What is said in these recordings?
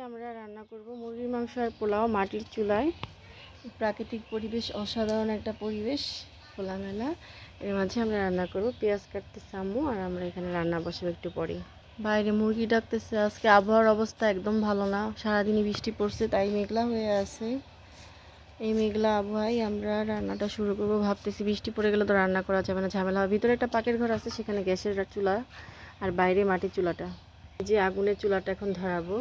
আমরা রান্না করব মুরগির মাংস আর পোলাও মাটির চুলায়। প্রাকৃতিক পরিবেশ, অসাধারণ একটা পরিবেশ, খোলামেলা। এর মাঝে আমরা রান্না করব। পেঁয়াজ কাটতেছে আম্মু, আর আমরা এখানে রান্না বসাবো একটু পরে। বাইরে মুরগি ডাকতেছে। আজকে আবহাওয়ার অবস্থা একদম ভালো না, সারাদিনই বৃষ্টি পড়ছে, তাই মেঘলা হয়ে আছে। এই মেঘলা আবহাওয়ায় আমরা রান্নাটা শুরু করবো। ভাবতেছি বৃষ্টি পড়ে গেলে তো রান্না করা যাবে না, ঝামেলা হবে। ভিতরে একটা পাকের ঘর আছে, সেখানে গ্যাসের চুলা, আর বাইরে মাটির চুলাটা। যে আগুনের চুলাটা এখন ধরাবো।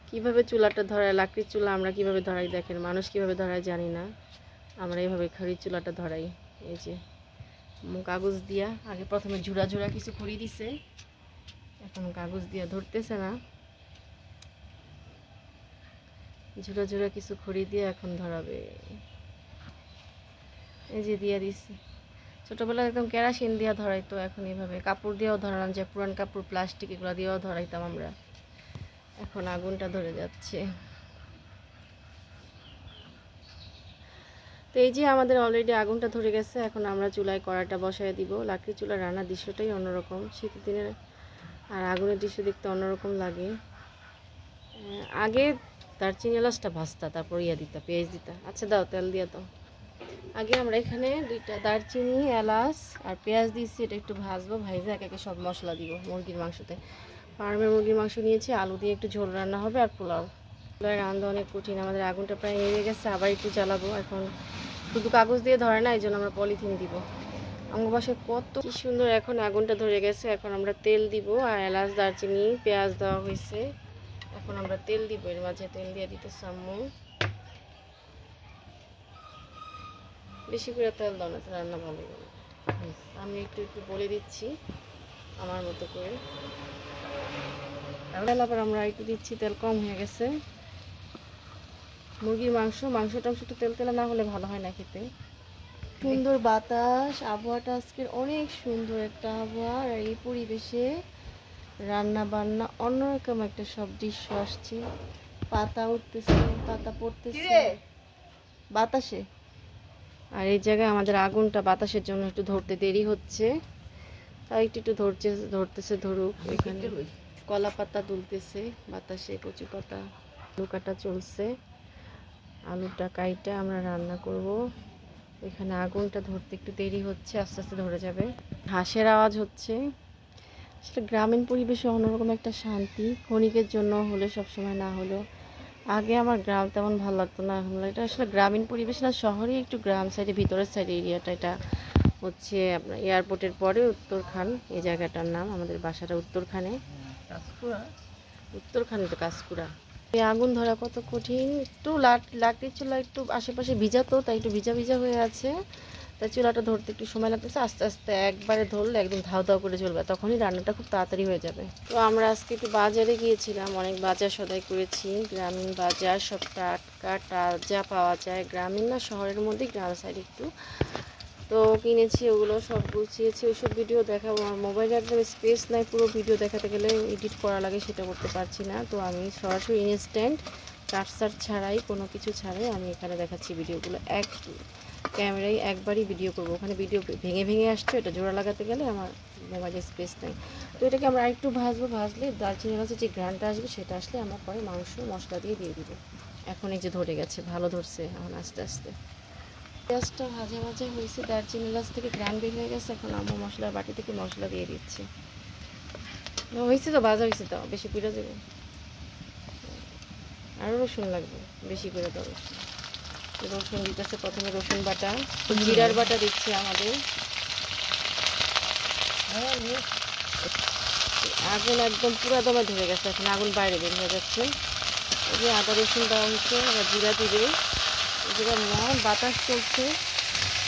কিভাবে চুলাটা ধরায়, লাকড়ির চুলা আমরা কিভাবে ধরাই দেখেন, মানুষ কিভাবে ধরায় জানি না, আমরা এইভাবে খড়ির চুলাটা ধরাই। এই যে কাগজ দিয়া, আগে প্রথমে ঝুরা ঝুরা কিছু খড়ি দিছে, এখন কাগজ দিয়া ধরতেছে না, ঝুরা ঝুরা কিছু খড়ি দিয়ে এখন ধরাবে। এই যে দিয়া দিচ্ছে। ছোটবেলায় একদম কেরাসিন দিয়া ধরাইতো, এখন এইভাবে কাপড় দিয়েও ধরানো যায়, পুরান কাপড়, প্লাস্টিক, এগুলো দিয়েও ধরাইতাম আমরা। এখন আগুনটা ধরে যাচ্ছে। তো এই যে আমাদের অলরেডি আগুনটা ধরে গেছে। এখন আমরা চুলায় কড়াটা বসায় দিব। লাকড়ি চুলার রান্নার দৃশ্যটাই অন্যরকম, শীতের দিনের আর আগুনের দৃশ্য দেখতে অন্যরকম লাগে। আগে দারচিনি এলাচটা ভাজতা, তারপর দিতা, পেঁয়াজ দিতা। আচ্ছা দাও, তেল দিয়ে দাও। আগে আমরা এখানে দুইটা দারচিনি, এলাচ আর পেঁয়াজ দিয়েছি, এটা একটু ভাজবো। ভাইজে একে একে সব মশলা দিব মুরগির মাংসতে। ফার্মের মুরগির মাংস নিয়েছি, আলু দিয়ে একটু ঝোল রান্না হবে, আর পোলাও। পোলাও রান্না অনেক কঠিন। আমাদের আগুনটা প্রায় নেমে গেছে, আবার একটু জ্বালাবো। এখন শুধু কাগজ দিয়ে ধরে না, এই জন্য আমরা পলিথিন দিব। আমার বাসায় কত কি সুন্দর। এখন আগুনটা ধরে গেছে, এখন আমরা তেল দিব। আর এলাচ, দারচিনি, পেঁয়াজ দেওয়া হয়েছে, এখন আমরা তেল দিব। এর মাঝে তেল দিয়ে দিতে আম্মু। বেশি করে তেল দাও না, রান্না ভালো হবে। আমি একটু একটু বলে দিচ্ছি আমার মতো করে। আবার আমরা একটু দিচ্ছি, তেল কম হয়ে গেছে। মুরগির মাংসটা একটু তেল তেলা না হলে ভালো হয় না খেতে। সুন্দর বাতাস, আবহাওয়াটা আজকের অনেক সুন্দর একটা আবহাওয়া। আর এই পরিবেশে রান্না বান্না অন্যরকম একটা সব দৃশ্য আসছে। পাতা উঠতেছে, পাতা পড়তেছে বাতাসে। আর এই জায়গায় আমাদের আগুনটা বাতাসের জন্য একটু ধরতে দেরি হচ্ছে, তাই একটু ধরতেছে ধরুক। এখানে কলা পাতা তুলতেছে বাতাসে, কচু পাতা। আলু কাটা চলছে, আলুটা কাইটা আমরা রান্না করব। এখানে আগুনটা ধরতে একটু দেরি হচ্ছে, আস্তে আস্তে ধরে যাবে। হাঁসের আওয়াজ হচ্ছে। সেটা গ্রামীণ পরিবেশে অন্যরকম একটা শান্তি, ক্ষণিকের জন্য হলে, সবসময় না হলেও। আগে আমার গ্রাম তেমন ভালো লাগতো না, এখন এটা আসলে গ্রামীণ পরিবেশ না, শহরে একটু গ্রাম সাইডে, ভিতরের সাইড এরিয়াটা। এটা হচ্ছে আপনার এয়ারপোর্টের পরে উত্তরখান, এই জায়গাটার নাম। আমাদের বাসাটা উত্তরখানে। উত্তরখানে তো কাঁচকুড়া। এই আগুন ধরা কত কঠিন। একটু লাকড়ির চুলা একটু আশেপাশে ভিজাতো, তাই একটু ভিজা ভিজা হয়ে আছে, তাই চুলাটা ধরতে একটু সময় লাগতেছে। আস্তে আস্তে একবারে ধরলে একদম ধাও ধাও করে চলবে, তখনই রান্নাটা খুব তাড়াতাড়ি হয়ে যাবে। তো আমরা আজকে একটু বাজারে গিয়েছিলাম, অনেক বাজার সদাই করেছি। গ্রামীণ বাজার, সব টাটকা তাজা পাওয়া যায়। গ্রামীণ না, শহরের মধ্যে, গ্রাম সাইড একটু। তো কিনেছি, ওগুলো সব গুছিয়েছি। ওইসব ভিডিও দেখাবো, আমার মোবাইলে একদম স্পেস নাই, পুরো ভিডিও দেখাতে গেলে এডিট করা লাগে, সেটা করতে পারছি না। তো আমি সরাসরি ইনস্ট্যান্ট কাটসার ছাড়াই, কোনো কিছু ছাড়াই আমি এখানে দেখাচ্ছি ভিডিওগুলো। এক ক্যামেরায় একবারই ভিডিও করব। ওখানে ভিডিও ভেঙে ভেঙে আসছে, এটা জোড়া লাগাতে গেলে আমার মোবাইলে স্পেস নেই। তো এটাকে আমরা একটু ভাজবো, ভাজলে দারচিনি মাছের যে ঘ্রাণটা আসবে, সেটা আসলে আমরা পরে মাংস মশলা দিয়ে দিব। এখন এই যে ধরে গেছে, ভালো ধরছে এখন আস্তে আস্তে। পেঁয়াজটা ভাজা ভাজা হয়েছে, দারচিনি এলাচ থেকে ঘ্রাণ বের হয়ে গেছে। এখন আম্মু মশলার বাটি থেকে মশলা দিয়ে দিচ্ছে। হয়েছে তো, ভাজা হয়েছে, তো বেশি করে দেবো, আরও রসুন লাগবে, বেশি করে দেবো। রসুন দিতেছে প্রথমে, রসুন বাটা, জিরার বাটা দিচ্ছে আমাদের। আগুন একদম পুরা দমে ধরে গেছে, এখন আগুন বাইরে বের হয়ে যাচ্ছে। এই যে আদা রসুন দেওয়া হচ্ছে, আবার জিরা দিবে। জিরা মহা বাতাস চলছে,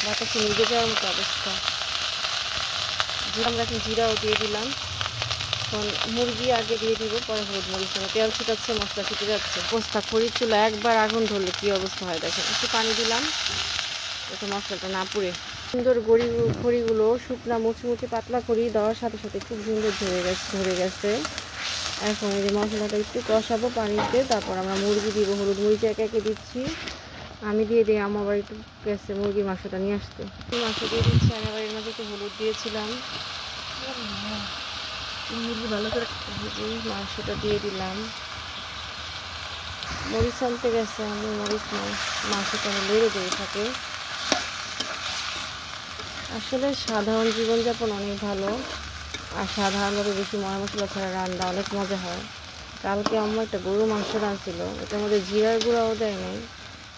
বাতাসে নিভে যাওয়ার মতো অবস্থা। আমরা এখন জিরাও দিয়ে দিলাম। এখন মুরগি আগে দিয়ে দিব, পরে হলুদ মরিচ। তেল ছিটাচ্ছে, মশলা ছিটে যাচ্ছে। অবস্থা খড়ির চুলা একবার আগুন ধরলে কি অবস্থা হয় দেখেন। একটু পানি দিলাম, একটু মশলাটা না পুড়ে। সুন্দর খড়িগুলো শুকনা মুচমুচে পাতলা খড়ি দেওয়ার সাথে সাথে খুব সুন্দর ধরে গেছে। এখন এই যে মশলাটা একটু কষাবো পানিতে, তারপর আমরা মুরগি দিব। হলুদ মরিচ একে একে দিচ্ছি, আমি দিয়ে দিই। আমার আবার একটু গেছে মুরগির মাংসটা নিয়ে আসতে, মাংস দিয়ে দিচ্ছি। আমি আবার এর মাঝে একটু হলুদ দিয়েছিলাম। মুরগি ভালো করে এই মাংসটা দিয়ে দিলাম। মরিচ আনতে গেছে, আমি মরিচ মাংসটা লেড়ে দিয়ে থাকে। আসলে সাধারণ জীবনযাপন অনেক ভালো, আর সাধারণভাবে বেশি মশলা মশলা ছাড়া রান্না অনেক মজা হয়। কালকে আম্মা একটা গরু মাংস রাঁধছিল, এটার মধ্যে জিরার গুঁড়াও দেয় নাই,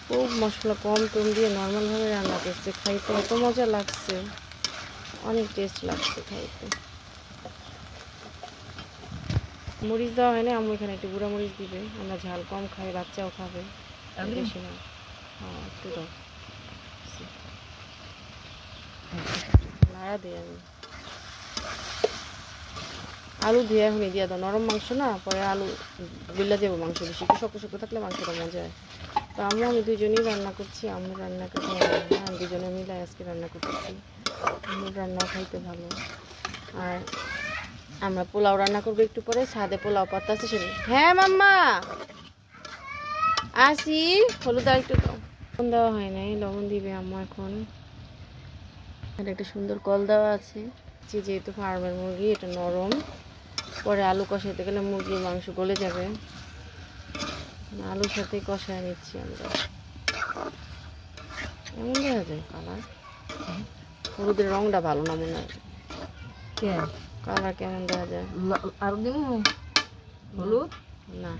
খুব মশলা কম টম দিয়ে নর্মালভাবে রান্না করছে। খাইতে এত মজা লাগছে, অনেক টেস্ট লাগছে খাইতে। মরিচ দেওয়া হয় না, আম্মু এখানে একটু গুঁড়া মরিচ দিবে, আমরা ঝাল কম খাই, বাচ্চাও খাবে বেশি না। হ্যাঁ একটু দাও, নাড়া দিই আমি। আলু দিয়ে এখনই দিয়ে দাও, নরম মাংস না, পরে আলু বিল্লা দেবো মাংস বেশি, একটু শক্ত শক্ত থাকলে মাংসটা মজা হয়। তো আমি দুজনেই রান্না করছি, আম্মু রান্না করতে আমি দুজনে মিলে আজকে রান্না করতেছি। আম্মুর রান্নাও খাইতে ভালো। আর আমরা পোলাও রান্না করবো একটু পরে, ছাদে পোলাও পাতা আছে সেটা। হ্যাঁ মাম্মা আসি, হলুদ আর একটু দাও। লবণ দেওয়া হয় নাই, লবণ দিবে আম্মু এখন। আর একটা সুন্দর কল দেওয়া আছে, যেহেতু ফার্মের মুরগি এটা নরম, পরে আলু কষাইতে গেলে মুরগির মাংস গলে যাবে। আলুর সাথে কষায় নিচ্ছি আমরা। এমন দেখা যায় কালার, হলুদের রংটা ভালো না মনে হয়, কালার কেমন দেখা যায়। আর দিন হলুদ না,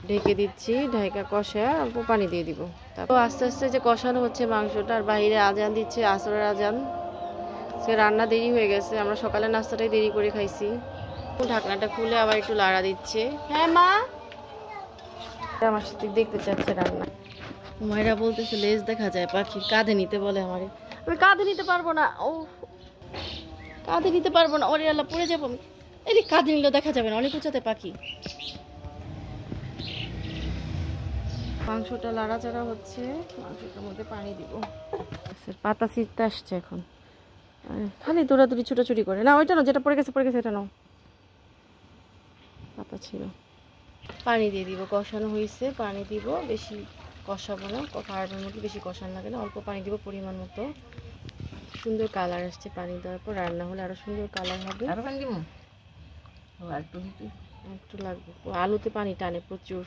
ঢেকে দিচ্ছি, ঢাকা কষা অল্প পানি দিয়ে দিব। তারপর আস্তে আস্তে যে কষানো হচ্ছে মাংসটা, আর বাইরে আজান দিচ্ছে, আসরের আজান। সে রান্না দেরি হয়ে গেছে, আমরা সকালে নাস্তাটাই দেরি করে খাইছি। ঢাকনাটা খুলে আবার একটু লাড়া দিচ্ছে। হ্যাঁ মা, আমার সাথে দেখতে চাচ্ছে রান্না। মায়েরা বলতেছে লেজ দেখা যায় পাখির, কাঁধে নিতে বলে আমারে। আমি কাঁধে নিতে পারবো না, ও কাঁধে নিতে পারবো না, ওরে আল্লাহ পড়ে যাবো আমি। এই কাঁধে নিলেও দেখা যাবে না, অনেক উঁচাতে পাখি। মাংসটা লাড়াচাড়া হচ্ছে, মাংসটার মধ্যে পানি দিব। পাতা ছিঁড়তে আসছে এখন, খালি দৌড়াদৌড়ি ছুটাছুটি করে। না ওইটা না, যেটা পড়ে গেছে এটা নাও, পাতা ছিল। পানি দিয়ে দিব, কষানো হয়েছে, পানি দিব, বেশি কষাবো না, ফার্মের মধ্যে বেশি কষানো লাগে না, অল্প পানি দিব পরিমাণ মতো। সুন্দর কালার আসছে পানি দেওয়ার পর, রান্না হলে আরো সুন্দর কালার হবে। একটু লাগবে, আলুতে পানি টানে প্রচুর।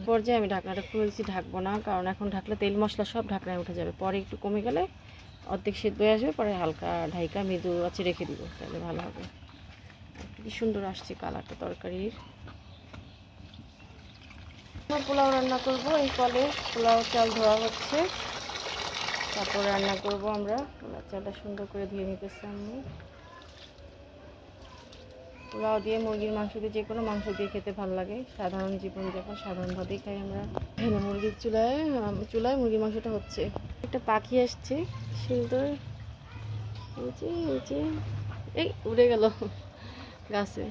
পর্যায়ে আমি ঢাকনাটা খুলেছি, ঢাকবো না, কারণ এখন ঢাকলে তেল মশলা সব ঢাকনায় উঠে যাবে। পরে একটু কমে গেলে অর্ধেক সেদ্ধ হয়ে আসবে, পরে হালকা ঢাইকা মৃদু আছে রেখে দিব, তাহলে ভালো হবে। কি সুন্দর আসছে কালারটা তরকারির। পোলাও রান্না করব, এই কলে পোলাও চাল ধোয়া হচ্ছে, তারপর রান্না করব আমরা। পোলাও চালটা সুন্দর করে ধুয়ে নিতেছি আমি। পোলাও দিয়ে, মুরগির মাংস দিয়ে, যে কোনো মাংস দিয়ে খেতে ভালো লাগে। সাধারণ জীবনযাপন, সাধারণভাবেই খাই আমরা। এখানে মুরগির চুলায় মুরগির মাংসটা হচ্ছে। একটা পাখি আসছে সুন্দর, এই উড়ে গেল গাছে।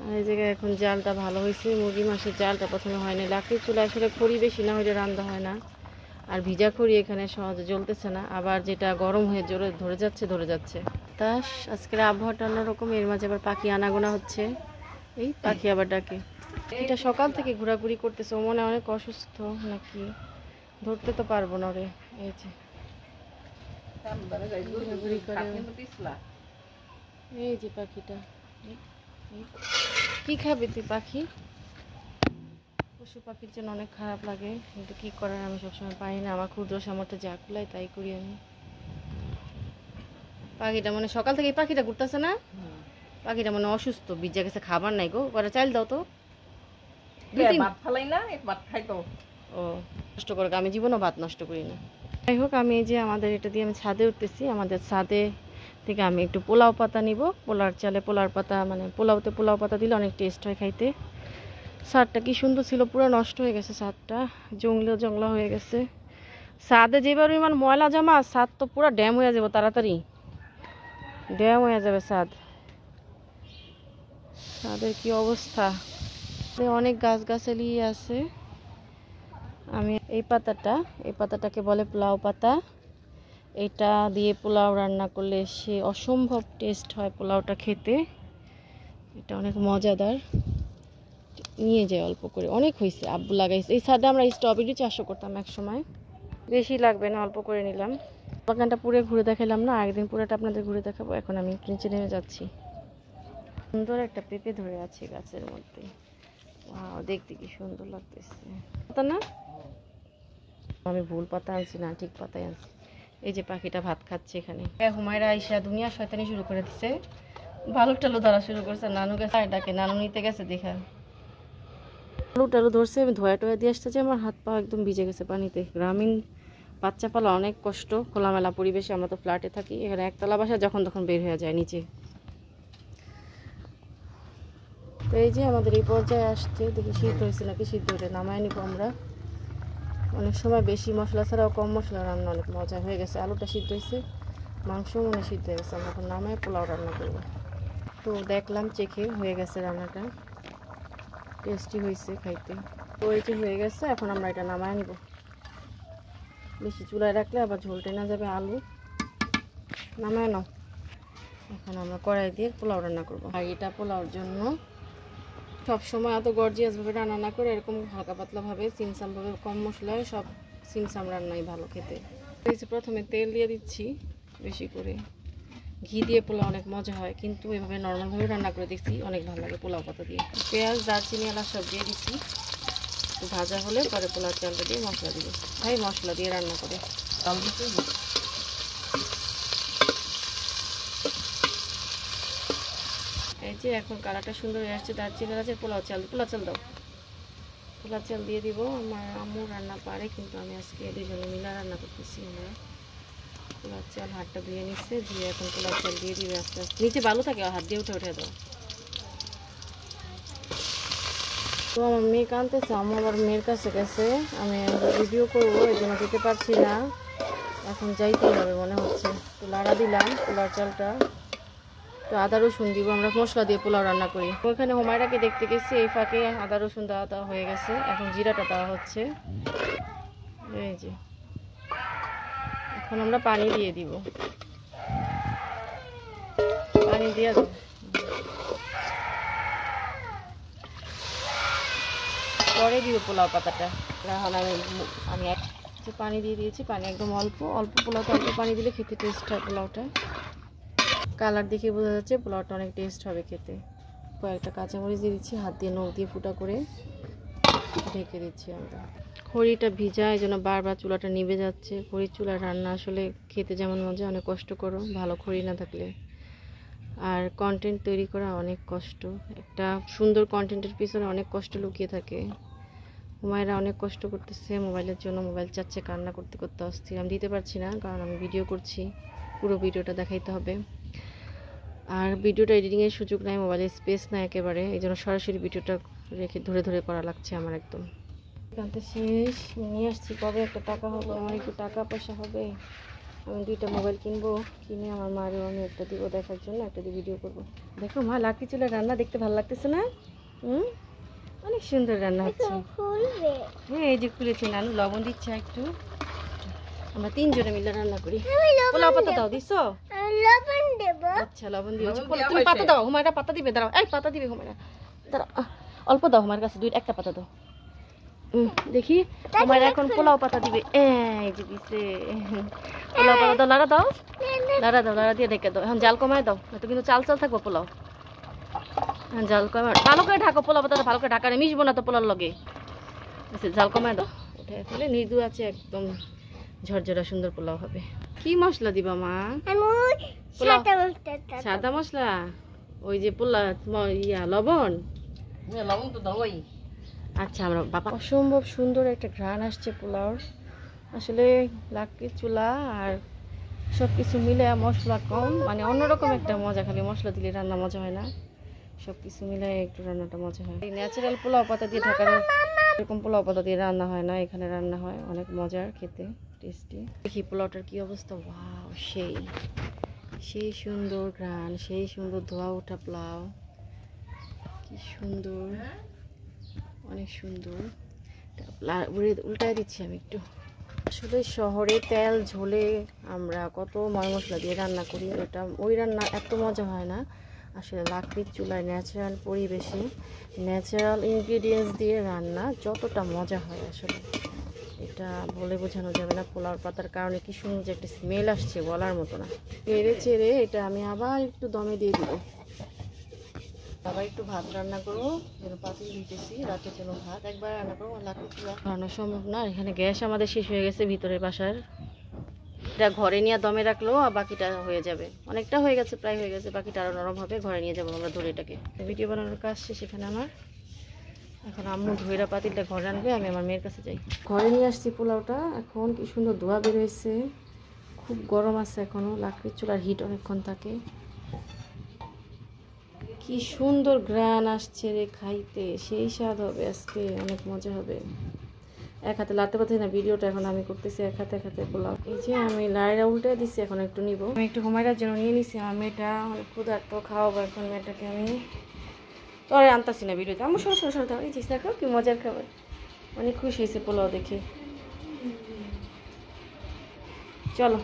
আর এই জায়গায় এখন জালটা ভালো হয়েছে, মুরগির মাংসের জালটা প্রথমে হয়নি। লাকড়ির চুলা আসলে খড়ি বেশি না হলে রান্না হয় না, আর ভিজা খড়ি এখানে সহজে জ্বলতেছে না, আবার যেটা গরম হয়ে ধরে যাচ্ছে। তাস আজকের আবহাওয়াটা অন্যরকম, এর মাঝে আবার পাখি আনাগোনা হচ্ছে। এই পাখি আবার ডাকে, এটা সকাল থেকে ঘোরাঘুরি করতেছে, ও মনে অনেক অসুস্থ নাকি, ধরতে তো পারবো না রে। এই যে ঘোরাঘুরি করে, এই যে পাখিটা কি খাবে তুই পাখি? পশু পাখির জন্য অনেক খারাপ লাগে, কিন্তু কি করার, আমি সবসময় পারি না, আমার ক্ষুদ্র সামর্থ্য যা কুলাই তাই করি আমি। পাখিটা মনে সকাল থেকে, এই পাখিটা ঘুরতেছে না, পাখিটা মনে অসুস্থ, বিজা গেছে, খাবার নাই গো, করে চাইল দাও তো। ও নষ্ট করে, আমি জীবনও ভাত নষ্ট করি না। যাই হোক, আমি এই যে আমাদের এটা দিয়ে আমি ছাদে উঠতেছি, আমাদের ছাদে থেকে আমি একটু পোলাও পাতা নিব। পোলার চালে পোলার পাতা, মানে পোলাওতে পোলাও পাতা দিলে অনেক টেস্ট হয় খাইতে। ছাদটা কি সুন্দর ছিল, পুরো নষ্ট হয়ে গেছে ছাদটা, জংলা হয়ে গেছে। ছাদে যেবার ইমান ময়লা জমা, ছাদ তো পুরো ড্যাম হয়ে যাবে, তাড়াতাড়ি ড্যাম হয়ে যাবে ছাদ। ছাদের কি অবস্থা, অনেক গাছগাছালি আছে। আমি এই পাতাটাকে বলে পোলাও পাতা, এটা দিয়ে পোলাও রান্না করলে সে অসম্ভব টেস্ট হয় পোলাওটা খেতে, এটা অনেক মজাদার। নিয়ে যায় অল্প করে, অনেক হয়েছে, আব্বু লাগাইছে। এই ছাদে আমরা স্ট্রবেরি চাষও করতাম এক সময়। বেশি লাগবে না, অল্প করে নিলাম। বাগানটা পুরো ঘুরে দেখালাম না, একদিন পুরোটা আপনাদের ঘুরে দেখাবো। এখন আমি নিচে নেমে যাচ্ছি। সুন্দর একটা পেঁপে ধরে আছে গাছের মধ্যে। ওয়াও, দেখতে কি সুন্দর লাগতেছে। পাতা না, আমি ভুল পাতা আনছি না, ঠিক পাতাই আনছি। এই যে পাখিটা ভাত খাচ্ছে এখানে। হুমায়রা আইসা দুনিয়া শয়তানি শুরু করে দিচ্ছে, ভালো টালু ধরা শুরু করছে। নানু গেছে ডাকে, নানু নিতে গেছে দেখা। আলু টালু ধরছে, আমি ধোয়া টোয়া দিয়ে আসতে যে আমার হাত পা একদম ভিজে গেছে পানিতে। গ্রামীণ বাচ্চা পালা অনেক কষ্ট, খোলামেলা পরিবেশে। আমরা তো ফ্ল্যাটে থাকি, এখানে একতলা বাসা, যখন তখন বের হয়ে যায় নিচে। তো এই যে আমাদের এই পর্যায়ে আসছে, দেখি সিদ্ধ হয়েছে নাকি। সিদ্ধ হলে নামায় নিব আমরা। অনেক সময় বেশি মশলা ছাড়াও কম মশলা রান্না অনেক মজা হয়ে গেছে। আলুটা সিদ্ধ হয়েছে, মাংস মনে সিদ্ধ হয়ে গেছে। আমরা এখন নামায় পোলাও রান্না করবো। তো দেখলাম চেখে হয়ে গেছে রান্নাটা, টেস্টি হয়েছে খাইতে। তো এই যে হয়ে গেছে, এখন আমরা এটা নামায় নিব। বেশি চুলায় রাখলে আবার ঝোল টেনে যাবে আলু। নামায় নাও। এখন আমরা কড়াই দিয়ে পোলাও রান্না করবো। আর এটা পোলাওর জন্য সবসময় এত গর্জিয়াসভাবে রান্না না করে এরকম হালকা পাতলাভাবে সিমসামভাবে কম মশলায় সব সিমসাম রান্নাই ভালো খেতে। প্রথমে তেল দিয়ে দিচ্ছি বেশি করে। ঘি দিয়ে পোলাও অনেক মজা হয়, কিন্তু এভাবে নর্মালভাবে রান্না করে দেখছি অনেক ভালো লাগে পোলাও পাতা দিয়ে। পেঁয়াজ, দারচিনি, এলাচ সব দিয়ে দিচ্ছি। একটু ভাজা হলে পরে পোলাও চালটা দিয়ে মশলা দিব। ভাই মশলা দিয়ে রান্না করে চাল দিতে। এই যে এখন কালারটা সুন্দর হয়ে আসছে। দারচিনি, এলাচের পোলাও চাল দাও। পোলাও চাল দিয়ে দিব। আমার আম্মু রান্না পারে, কিন্তু আমি আজকে দুজনে মিলে রান্না করতেছি। আমরা পোলাও চাল হাতটা ধুয়ে নিচ্ছে, ধুয়ে এখন পোলাও চাল দিয়ে দিবে আস্তে আস্তে। নিচে ভালো থাকে, হাত দিয়ে উঠে দাও। তো আমার মেয়ে কাঁদতেছে, আম্মু আবার মেয়ের কাছে গেছে। আমি ভিডিও করবো, এই জন্য দিতে পারছি না। এখন যাইতেই হবে মনে হচ্ছে। তো লাড়া দিলাম পোলাও চালটা। তো আদা রসুন দিব, আমরা মশলা দিয়ে পোলাও রান্না করি। ওইখানে হুমায়রাকে দেখতে গেছি, এই ফাঁকে আদা রসুন দেওয়া হয়ে গেছে। এখন জিরাটা দেওয়া হচ্ছে। এই যে এখন আমরা পানি দিয়ে দিব। পানি দিয়ে দাও। পরে দিব পোলাও পাতাটা। এখন আমি পানি দিয়ে দিয়েছি। পানি একদম অল্প অল্প। পোলাওটা অল্প পানি দিলে খেতে টেস্ট হয় পোলাওটা। কালার দেখে বোঝা যাচ্ছে পোলাওটা অনেক টেস্ট হবে খেতে। কয়েকটা কাঁচামরিচ দিয়ে দিচ্ছি, হাত দিয়ে নখ দিয়ে ফুটা করে ঢেকে দিচ্ছি আমরা। খড়িটা ভিজা, এই জন্য বারবার চুলাটা নিভে যাচ্ছে। খড়ির চুলার রান্না আসলে খেতে যেমন মজা, অনেক কষ্ট করো ভালো খড়ি না থাকলে। আর কন্টেন্ট তৈরি করা অনেক কষ্ট। একটা সুন্দর কন্টেন্টের পিছনে অনেক কষ্ট লুকিয়ে থাকে। হুমায়রা অনেক কষ্ট করতেছে মোবাইলের জন্য। মোবাইল চাচ্ছে, কান্না করতে করতে অস্থির। আমি দিতে পারছি না, কারণ আমি ভিডিও করছি, পুরো ভিডিওটা দেখাইতে হবে। আর ভিডিওটা এডিটিংয়ের সুযোগ নাই, মোবাইলের স্পেস নাই একেবারে। এই জন্য সরাসরি ভিডিওটা রেখে ধরে ধরে করা লাগছে আমার একদম। কানতে শেষ নিয়ে আসছি। কবে একটা টাকা হলো, আমার একটু টাকা পয়সা হবে। আমি 2টা মোবাইল কিনবো, কিনে আমার মারও আমি একটা দিব দেখার জন্য, একটা দিয়ে ভিডিও করবো। দেখো মা, লাকড়ি চুলের রান্না দেখতে ভালো লাগতেছে না? অনেক সুন্দর রান্না হচ্ছে। হ্যাঁ এই যে খুলেছি, নানু লবণ দিচ্ছে একটু। আমরা 3 জনে মিলে রান্না করি। পোলাও পাতা দাও, দিছো? আচ্ছা লবণ দিয়েছি। তুমি পাতা দাও, হুমায়রা পাতা দিবে। দাঁড়াও, এই পাতা দিবে হুমায়রা। দাঁড়াও, অল্প দাও, আমার কাছে একটা পাতা দাও। দেখি হুমায়রা এখন পোলাও পাতা দিবে। এই যে দিছে পোলাও পাতা দাও। লাড়া দাও, লাড়া দাও, লাড়া দিয়ে ঢেকে দাও। এখন জাল কমায় দাও, তো কিন্তু চাল চাল থাকবো পোলাও। জাল কমায় ভালো করে ঢাকো। পোলাও পাতাটা ভালো করে ঢাকা, মিশবো না তো পোলার লগে। জাল কমায় দাও, উঠে ফেলে মৃদু আছে একদম ঝরঝরা সুন্দর পোলাও হবে। কি মশলা দিবা মা? সাদা মশলা, ওই যে লবণ। লবণ তো দাওই। আচ্ছা, আমরা বাবা অসম্ভব সুন্দর একটা ঘ্রাণ আসছে পোলাওর। আসলে লাকড়ির চুলা আর সব কিছু মিলে মশলা কম, মানে অন্যরকম একটা মজা। খালি মশলা দিলে রান্না মজা হয় না, সব কিছু মিলে একটু রান্নাটা মজা হয়। ন্যাচারাল পোলাও পাতা দিয়ে ঢাকার এরকম পোলাও পাতা দিয়ে রান্না হয় না, এখানে রান্না হয়, অনেক মজার খেতে, টেস্টি। দেখি পোলাওটার কি অবস্থা। ওয়াও, সেই সেই সুন্দর ঘ্রাণ, সেই সুন্দর ধোয়া ওঠা পোলাও, কি সুন্দর, অনেক সুন্দর। উল্টায় দিচ্ছি আমি একটু। আসলে শহরে তেল ঝোলে আমরা কত ময় মশলা দিয়ে রান্না করি, ওই রান্না এত মজা হয় না। আসলে লাকড়ির চুলায় ন্যাচারাল পরিবেশে ন্যাচারাল ইনগ্রিডিয়েন্টস দিয়ে রান্না যতটা মজা হয় আসলে এটা বলে বোঝানো যাবে না, পোলাওর পাতার কারণে কি সুন্দর যে একটা স্মেল আসছে বলার মতো না। নেড়ে চেড়ে এটা আমি আবার একটু দমে দিয়ে দিব। আবার একটু ভাত রান্না করবো, যেন পাতিল দিতেছি রাতের জন্য ভাত একবার রান্না করবো, লাকড়ি চুলা বানানো সম্ভব না। এখানে গ্যাস আমাদের শেষ হয়ে গেছে ভিতরের বাসার, এটা ঘরে নিয়ে দমে রাখলেও আর বাকিটা হয়ে যাবে, অনেকটা হয়ে গেছে, প্রায় হয়ে গেছে, বাকিটা আরও নরম হবে, ঘরে নিয়ে যাবো আমরা ধরে এটাকে। ভিডিও বানানোর কাজ শেষ এখানে আমার। এখন আম্মু ধইরা পাতিলটা ঘরে আনবে, আমি আমার মেয়ের কাছে যাই। ঘরে নিয়ে আসছি পোলাওটা, এখন কি সুন্দর ধোয়া বের হয়েছে, খুব গরম আছে এখনও, লাকড়ির চুলার হিট অনেকক্ষণ থাকে। কি সুন্দর ঘ্রাণ আসছে রে, খাইতে সেই স্বাদ হবে আজকে, অনেক মজা হবে। এক হাতে লাতে পাচ্ছি না, ভিডিওটা এখন আমি করতেছি এক হাতে পোলাও। এই যে আমি লাইরা উল্টে দিচ্ছি, এখন একটু নিব, আমি একটু ঘুমাইটার জন্য নিয়ে নিচ্ছি। আমার মেয়েটা অনেক ক্ষুধার্ত, খাওয়াবো এখন মেয়েটাকে আমি। তোরে আনতাছি না ভিডিওতে, আমার সরো সরো সরো দাও, এই চিজ দেখো কি মজার খাবার। অনেক খুশি হয়েছে পোলাও দেখে। চলো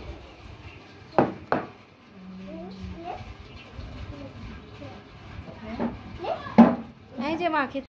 এই যে মা খেতে